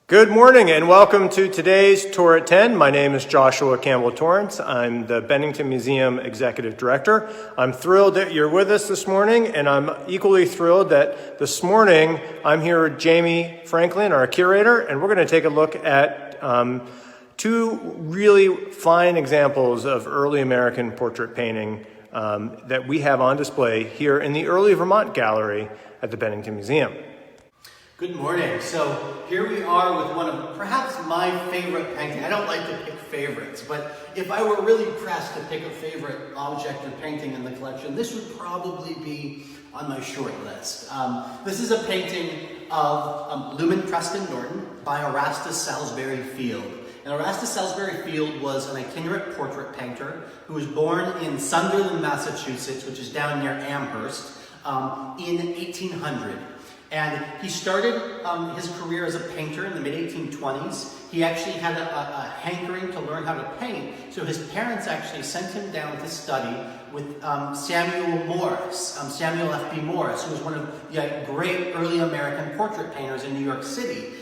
Good morning and welcome to today's Tour at 10. My name is Joshua Campbell Torrance. I'm the Bennington Museum Executive Director. I'm thrilled that you're with us this morning, and I'm equally thrilled that this morning I'm here with Jamie Franklin, our curator, and we're going to take a look at two really fine examples of early American portrait painting that we have on display here in the Early Vermont Gallery at the Bennington Museum. Good morning. So here we are with one of perhaps my favorite painting. I don't like to pick favorites, but if I were really pressed to pick a favorite object or painting in the collection, this would probably be on my short list. This is a painting of Luman Preston Norton by Erastus Salisbury Field. And Erastus Salisbury Field was an itinerant portrait painter who was born in Sunderland, Massachusetts, which is down near Amherst, in 1800. And he started his career as a painter in the mid-1820s. He actually had a hankering to learn how to paint, so his parents actually sent him down to study with Samuel F.B. Morris, who was one of the great early American portrait painters in New York City.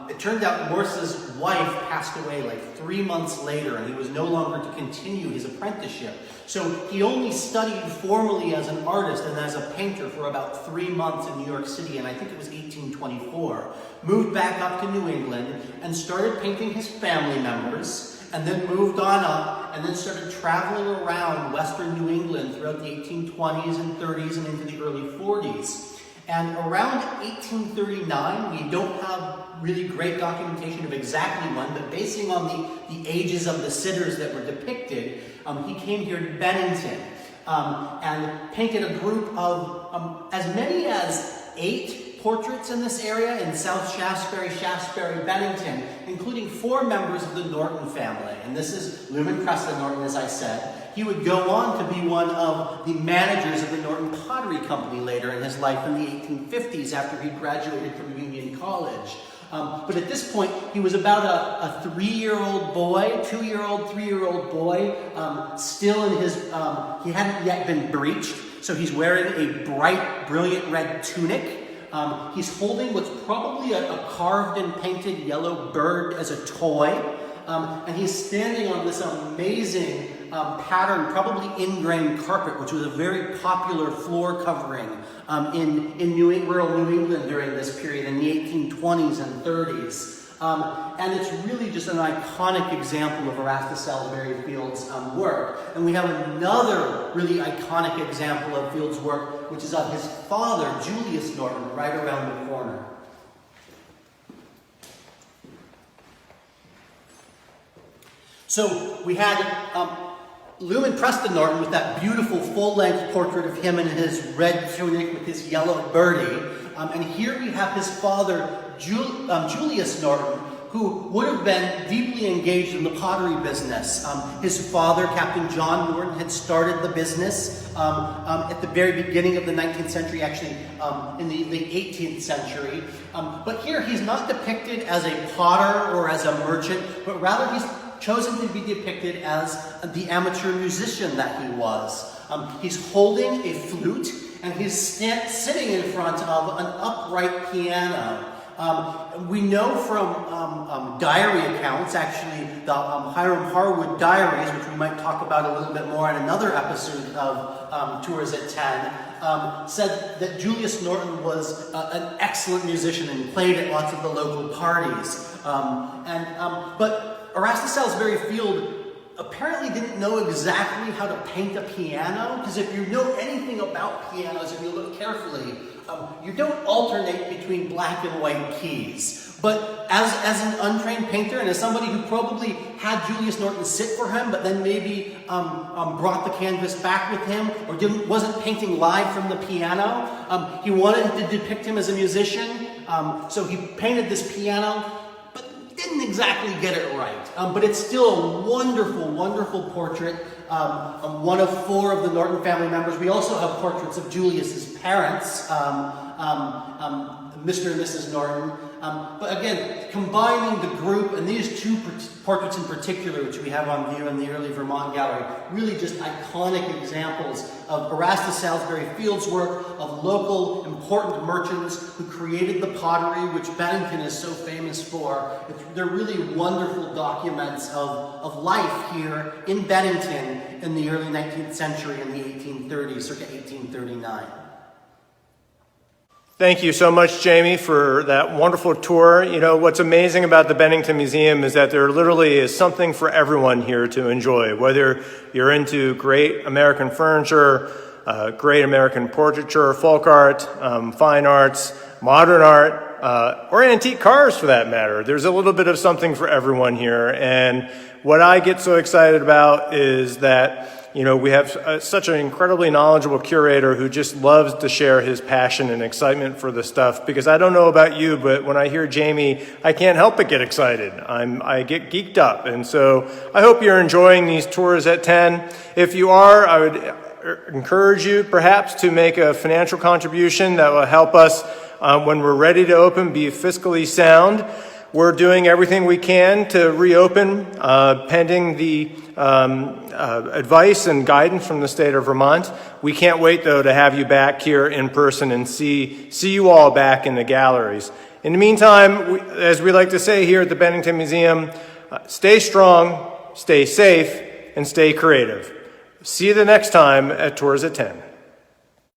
It turned out Morris's wife passed away like 3 months later, and he was no longer to continue his apprenticeship. So he only studied formally as an artist and as a painter for about 3 months in New York City, and I think it was 1824. Moved back up to New England and started painting his family members, and then moved on up and then started traveling around Western New England throughout the 1820s and 30s and into the early 40s. And around 1839, we don't have really great documentation of exactly when, but basing on the ages of the sitters that were depicted, he came here to Bennington and painted a group of as many as 8 portraits in this area in South Shaftesbury, Bennington, including 4 members of the Norton family. And this is Luman Preston Norton, as I said. He would go on to be one of the managers of the Norton Pottery Company later in his life in the 1850s after he graduated from Union College. But at this point, he was about a 3-year-old boy, 2-year-old, 3-year-old boy, still in his, he hadn't yet been breeched, so he's wearing a bright, brilliant red tunic. He's holding what's probably a carved and painted yellow bird as a toy, and he's standing on this amazing pattern, probably ingrained carpet, which was a very popular floor covering in rural New England during this period in the 1820s and 30s. And it's really just an iconic example of Erastus Salisbury Field's work. And we have another really iconic example of Field's work, which is of his father, Julius Norton, right around the corner. So we had Luman Preston Norton with that beautiful full-length portrait of him in his red tunic with his yellow birdie. And here we have his father, Julius Norton, who would have been deeply engaged in the pottery business. His father, Captain John Norton, had started the business at the very beginning of the 19th century, actually in the 18th century. But here he's not depicted as a potter or as a merchant, but rather he's chosen to be depicted as the amateur musician that he was. He's holding a flute, and he's sitting in front of an upright piano. We know from diary accounts, actually the Hiram Harwood diaries, which we might talk about a little bit more in another episode of Tours at 10, said that Julius Norton was an excellent musician and played at lots of the local parties. But Erastus Salisbury Field apparently didn't know exactly how to paint a piano, because if you know anything about pianos, if you look carefully, you don't alternate between black and white keys. But as an untrained painter, and as somebody who probably had Julius Norton sit for him, but then maybe brought the canvas back with him, or wasn't painting live from the piano, he wanted to depict him as a musician, so he painted this piano, didn't exactly get it right, but it's still a wonderful, wonderful portrait. One of 4 of the Norton family members. We also have portraits of Julius's parents, Mr. and Mrs. Norton, But again, combining the group and these two portraits in particular, which we have on view in the early Vermont Gallery, really just iconic examples of Erastus Salisbury Field's work, of local important merchants who created the pottery, which Bennington is so famous for. They're really wonderful documents of life here in Bennington in the early 19th century, in the 1830s, circa 1839. Thank you so much, Jamie, for that wonderful tour. You know, what's amazing about the Bennington Museum is that there literally is something for everyone here to enjoy, whether you're into great American furniture, great American portraiture, folk art, fine arts, modern art, or antique cars for that matter. There's a little bit of something for everyone here. And what I get so excited about is that you know, we have such an incredibly knowledgeable curator who just loves to share his passion and excitement for the stuff. Because I don't know about you, but when I hear Jamie, I can't help but get excited. I get geeked up. And so I hope you're enjoying these tours at 10. If you are, I would encourage you perhaps to make a financial contribution that will help us when we're ready to open be fiscally sound. We're doing everything we can to reopen pending the advice and guidance from the state of Vermont. We can't wait, though, to have you back here in person and see you all back in the galleries. In the meantime, as we like to say here at the Bennington Museum, stay strong, stay safe, and stay creative. See you the next time at Tours at 10.